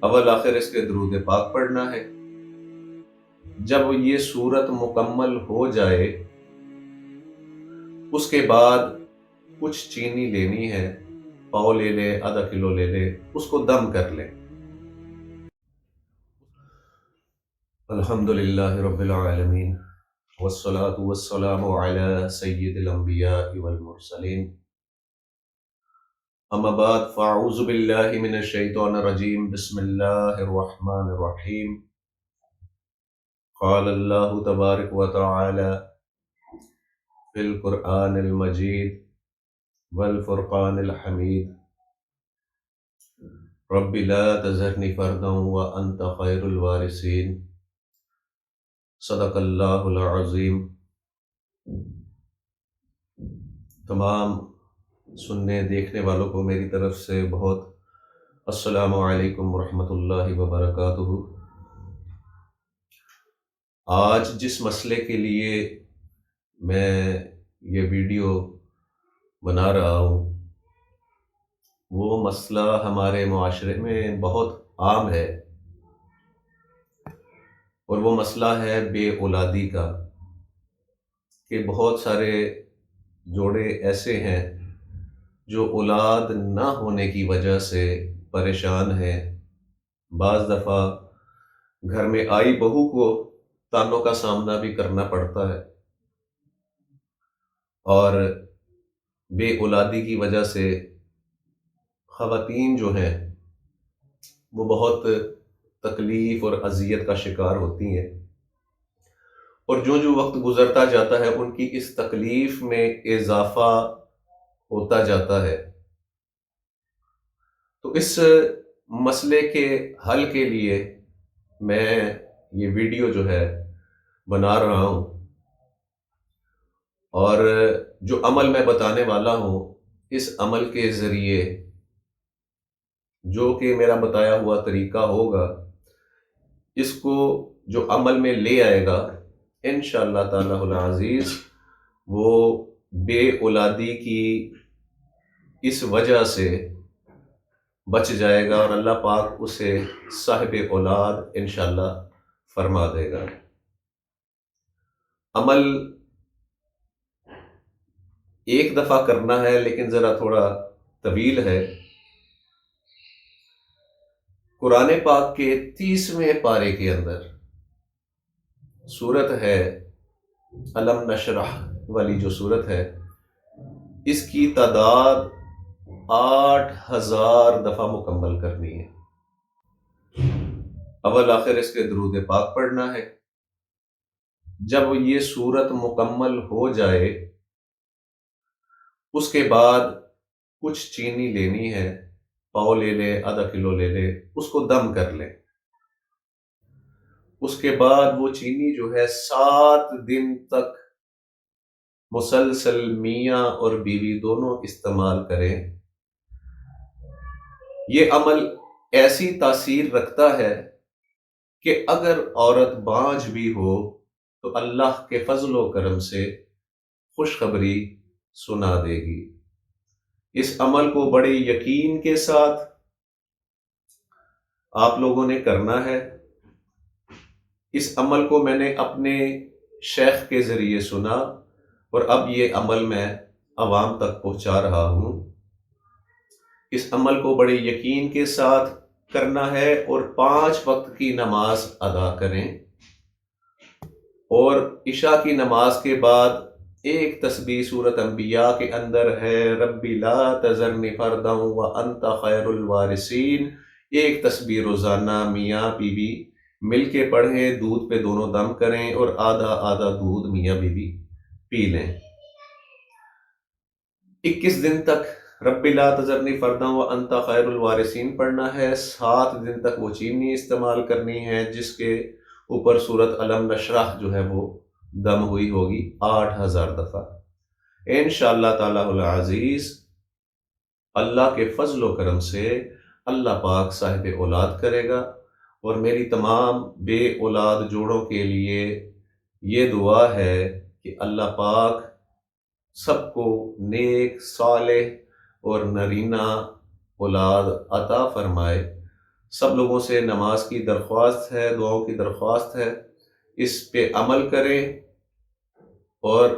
اول آخر اس کے درود پاک پڑھنا ہے۔ جب یہ صورت مکمل ہو جائے اس کے بعد کچھ چینی لینی ہے، پاؤ لے لے، آدھا کلو لے لے، اس کو دم کر لیں۔ الحمدللہ رب العالمین والصلاة والسلام علی سید الانبیاء والمرسلین، اما بعد فاعوذ باللہ من الشیطان الرجیم، بسم اللہ الرحمن الرحیم۔ قال اللہ تبارک و تعالی فی القرآن المجید والفرقان الحمید، رب لا تذرنی فردا وانت خیر الوارثین، صدق اللہ العظیم۔ تمام سننے دیکھنے والوں کو میری طرف سے بہت السلام علیکم ورحمۃ اللہ وبرکاتہ۔ آج جس مسئلے کے لیے میں یہ ویڈیو بنا رہا ہوں وہ مسئلہ ہمارے معاشرے میں بہت عام ہے، اور وہ مسئلہ ہے بے اولادی کا، کہ بہت سارے جوڑے ایسے ہیں جو اولاد نہ ہونے کی وجہ سے پریشان ہیں۔ بعض دفعہ گھر میں آئی بہو کو تانوں کا سامنا بھی کرنا پڑتا ہے، اور بے اولادی کی وجہ سے خواتین جو ہیں وہ بہت تکلیف اور اذیت کا شکار ہوتی ہیں، اور جو جو وقت گزرتا جاتا ہے ان کی اس تکلیف میں اضافہ ہوتا جاتا ہے۔ تو اس مسئلے کے حل کے لیے میں یہ ویڈیو جو ہے بنا رہا ہوں، اور جو عمل میں بتانے والا ہوں اس عمل کے ذریعے جو کہ میرا بتایا ہوا طریقہ ہوگا، اس کو جو عمل میں لے آئے گا انشاءاللہ تعالی العزیز وہ بے اولادی کی اس وجہ سے بچ جائے گا، اور اللہ پاک اسے صاحب اولاد انشاءاللہ فرما دے گا۔ عمل ایک دفعہ کرنا ہے لیکن ذرا تھوڑا طویل ہے۔ قرآن پاک کے 30ویں پارے کے اندر سورت ہے الم نشرح والی جو سورت ہے، اس کی تعداد 8000 دفعہ مکمل کرنی ہے۔ اول آخر اس کے درود پاک پڑھنا ہے۔ جب یہ سورت مکمل ہو جائے اس کے بعد کچھ چینی لینی ہے، پاؤ لے لے، آدھا کلو لے لے، اس کو دم کر لیں۔ اس کے بعد وہ چینی جو ہے 7 دن تک مسلسل میاں اور بیوی دونوں استعمال کریں۔ یہ عمل ایسی تاثیر رکھتا ہے کہ اگر عورت بانجھ بھی ہو تو اللہ کے فضل و کرم سے خوشخبری سنا دے گی۔ اس عمل کو بڑے یقین کے ساتھ آپ لوگوں نے کرنا ہے۔ اس عمل کو میں نے اپنے شیخ کے ذریعے سنا، اور اب یہ عمل میں عوام تک پہنچا رہا ہوں۔ اس عمل کو بڑے یقین کے ساتھ کرنا ہے، اور 5 وقت کی نماز ادا کریں، اور عشاء کی نماز کے بعد ایک تسبیح سورت انبیاء کے اندر ہے رب لا تذرنی فردا وانت خیر الوارثین، ایک تسبیح روزانہ میاں بیوی مل کے پڑھیں، دودھ پہ دونوں دم کریں، اور آدھا آدھا دودھ میاں بیوی پی لیں۔ 21 دن تک رب لا تذرنی فردا وانت خیر الوارثین پڑھنا ہے۔ 7 دن تک وہ چینی استعمال کرنی ہے جس کے اوپر سورت الم نشرح جو ہے وہ دم ہوئی ہوگی 8000 دفعہ۔ انشاءاللہ تعالی العزیز اللہ کے فضل و کرم سے اللہ پاک صاحب اولاد کرے گا، اور میری تمام بے اولاد جوڑوں کے لیے یہ دعا ہے کہ اللہ پاک سب کو نیک، صالح اور نرینہ اولاد عطا فرمائے۔ سب لوگوں سے نماز کی درخواست ہے، دعاؤں کی درخواست ہے، اس پہ عمل کریں اور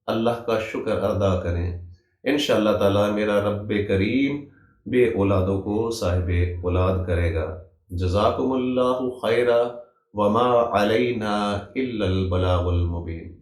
اللہ کا شکر ادا کریں۔ انشاءاللہ تعالی میرا رب کریم بے اولادوں کو صاحب اولاد کرے گا۔ جزاکم اللہ خیرہ وما علینا الا البلاغ المبین۔